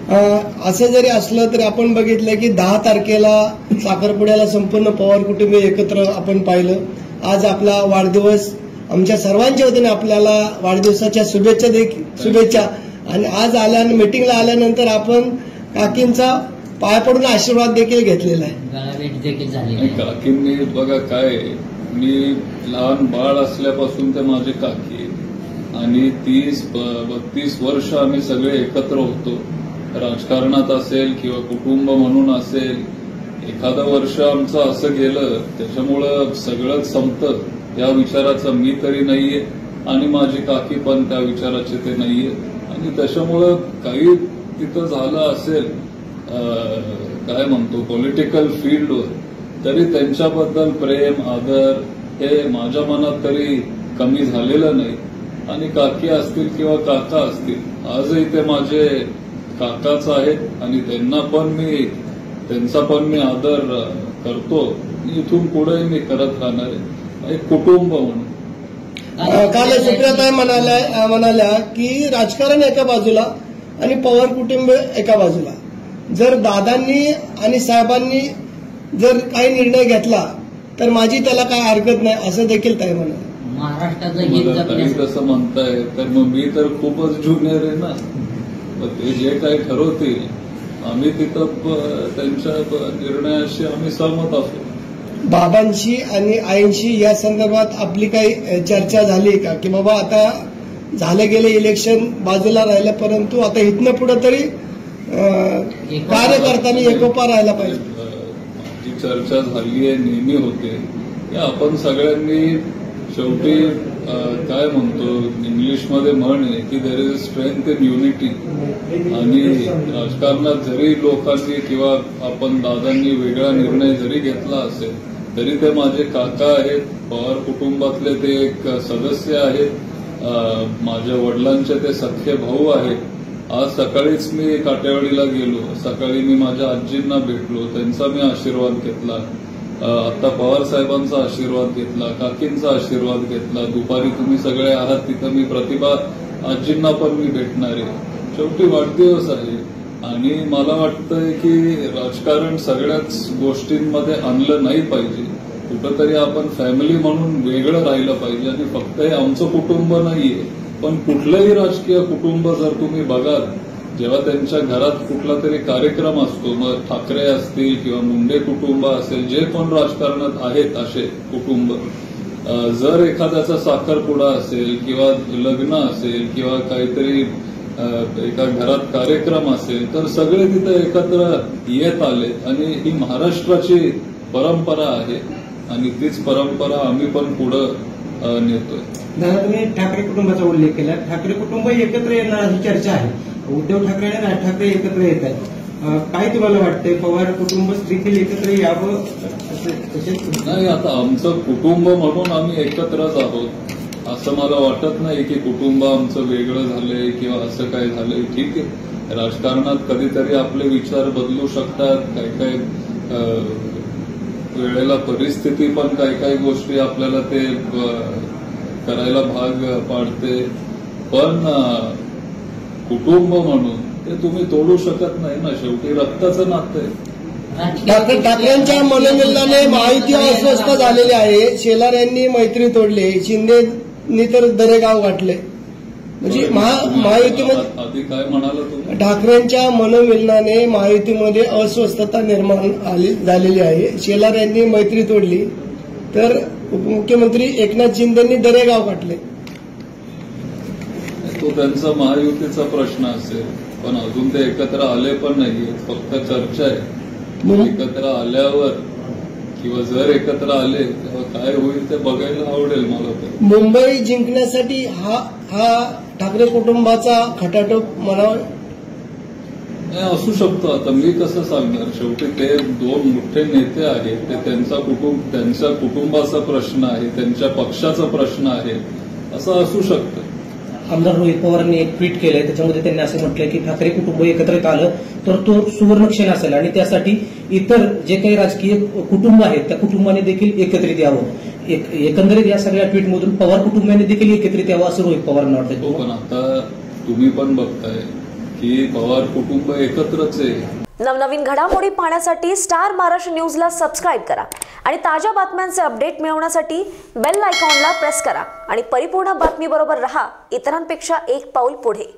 असं जरी असलं तरी आपण बघितलं की 10 तारखेला साखरपुड्याला संपूर्ण पवार कुटुंबीय एकत्र आपण पाहिलं. आज आपला वाढदिवस, आमच्या सर्वांच्या वतीने आपल्याला वाढदिवसाच्या शुभेच्छा. आणि आज मीटिंगला आल्यानंतर आपण काकींचा पाय पडून आशीर्वाद देखील घेतलेला आहे. काकींनी बघा काय, मी लहान बाळ असल्यापासून ते माझे काकी आणि 30-32 वर्ष आम्ही सगळे एकत्र होतो. राजकारणात असेल किंवा कुटुंब म्हणून असेल. एखादं वर्ष आमचं असं गेलं त्याच्यामुळं सगळंच संपतं या विचाराचं मी तरी नाहीये आणि माझी काकी पण त्या विचाराचे ते नाहीये. आणि त्याच्यामुळं काही तिथं झालं असेल काय म्हणतो पॉलिटिकल फील्डवर, तरी त्यांच्याबद्दल प्रेम आदर हे माझ्या मनात तरी कमी झालेलं नाही. आणि काकी असतील किंवा काका असतील, आजही ते माझे काकाच आहेत आणि त्यांचा पण मी आदर करतो. इथून पुढे मी करत राहणार आहे एक कुटुंब म्हणून. काल सुप्रियाताई म्हणाल्या की राजकारण एका बाजूला आणि पवार कुटुंब एका बाजूला. जर दादांनी आणि साहेबांनी जर काही निर्णय घेतला तर माझी त्याला काय हरकत नाही, असं देखील ताई म्हणाले. महाराष्ट्राचं तसं म्हणताय तर मग मी तर खूपच ज्युनियर आहे ना. ते जे काही ठरवतील आम्ही तिथं त्यांच्या निर्णयाशी आम्ही सहमत असू. बाबांशी आणि आईंशी या संदर्भात आपली काही चर्चा झाली का की बाबा आता झालं गेले इलेक्शन बाजूला राहिलं, परंतु आता इथनं पुढे तरी कार्यकर्त्यांनी एकोपा राहायला पाहिजे. जी चर्चा झाली आहे नेहमी होते की आपण सगळ्यांनी शेवटी काय म्हणतो इंग्लिशमध्ये म्हण आहे की there is a strength in unity. आणि राजकारणात जरी लोकांनी किंवा आपण दादांनी वेगळा निर्णय जरी घेतला असेल तरी ते माझे काका आहेत, पवार कुटुंबातले ते एक सदस्य आहेत, माझ्या वडिलांचे ते सख्खे भाऊ आहेत. आज सकाळीच मी काटेवाडीला गेलो, सकाळी मी माझ्या आजींना भेटलो, त्यांचा मी आशीर्वाद घेतला. आता पवार साहेबांचा आशीर्वाद घेतला, काकींचा आशीर्वाद घेतला. दुपारी तुम्ही सगळे आहात तिथं मी प्रतिभा आजींना पण मी भेटणार आहे. शेवटी वाढदिवस आहे आणि मला वाटतंय की राजकारण सगळ्याच गोष्टींमध्ये आणलं नाही पाहिजे. कुठंतरी आपण फॅमिली म्हणून वेगळं राहिलं पाहिजे. आणि फक्त हे आमचं कुटुंब नाहीये, पण कुठलंही राजकीय कुटुंब जर तुम्ही बघाल, जेव्हा त्यांच्या घरात कुठला तरी कार्यक्रम असतो, मग ठाकरे असतील किंवा मुंडे कुटुंब असेल, जे पण राजकारणात आहेत असे कुटुंब, जर एखाद्याचा साखरपुडा असेल किंवा लग्न असेल किंवा काहीतरी एका घरात कार्यक्रम असेल तर सगळे तिथे एकत्र येत आले. आणि ही महाराष्ट्राची परंपरा आहे आणि तीच परंपरा आम्ही पण पुढं नेतोय. दादा, तुम्ही ठाकरे कुटुंबाचा उल्लेख केला. ठाकरे कुटुंब एकत्र येणार अशी चर्चा आहे. उद्धव ठाकरे आणि राज ठाकरे एकत्र येत आहेत. काय तुम्हाला वाटतंय, पवार कुटुंब देखील एकत्र यावं? नाही, आता आमचं कुटुंब म्हणून आम्ही एकत्रच आहोत. असं मला वाटत नाही की कुटुंब आमचं वेगळं झालंय किंवा असं काय झालंय. ठीक आहे, राजकारणात कधीतरी आपले विचार बदलू शकतात. काही वेळेला परिस्थिती पण काही गोष्टी आपल्याला ते करायला भाग पाडते. पण कुटुंब म्हणून ते तुम्ही तोडू शकत नाही ना. शेवटी रक्ताचं नातं आहे. ठाकरेंच्या मनोमिलनाने महायुती अस्वस्थ झालेली आहे. शेलार यांनी मैत्री तोडली, शिंदेनी तर दरेगाव गाठले. म्हणजे महायुतीमध्ये आधी काय म्हणाला तुम्ही? ठाकरेंच्या मनोमिलनाने महायुतीमध्ये अस्वस्थता निर्माण झालेली आहे. शेलार यांनी मैत्री तोडली तर उपमुख्यमंत्री एकनाथ शिंदेंनी दरेगाव गाठले. तो त्यांचा महायुतीचा प्रश्न असेल, पण अजून ते एकत्र आले पण नाहीये. फक्त चर्चा आहे. एकत्र आल्यावर किंवा जर एकत्र आले तेव्हा काय होईल ते बघायला आवडेल मला. तर मुंबई जिंकण्यासाठी हा ठाकरे कुटुंबाचा खटाटोप म्हणावा असू शकतो. आता मी कसं सांगणार, शेवटी ते दोन मोठे नेते आहेत. ते त्यांच्या कुटुंबाचा प्रश्न आहे, त्यांच्या पक्षाचा प्रश्न आहे, असं असू शकतं. आमदार रोहित पवारांनी एक ट्विट केलंय, त्याच्यामध्ये त्यांनी असं म्हटलंय की ठाकरे कुटुंब एकत्रित आलं तर तो सुवर्णक्षण असेल आणि त्यासाठी इतर जे काही राजकीय कुटुंब आहेत त्या कुटुंबाने देखील एकत्रित यावं. एकंदरीत या सगळ्या ट्विटमधून पवार कुटुंबाने देखील एकत्रित यावं असं रोहित पवारांना वाटतंय. पण आता तुम्ही पण बघताय की पवार कुटुंब एकत्रच आहे. नवनवीन घडामोडी पाहण्यासाठी स्टार महाराष्ट्र न्यूजला सबस्क्राईब करा आणि ताज्या बातम्यांचे अपडेट मिळवण्यासाठी बेल आयकॉनला प्रेस करा आणि परिपूर्ण बातमीबरोबर रहा, इतरांपेक्षा एक पाऊल पुढे.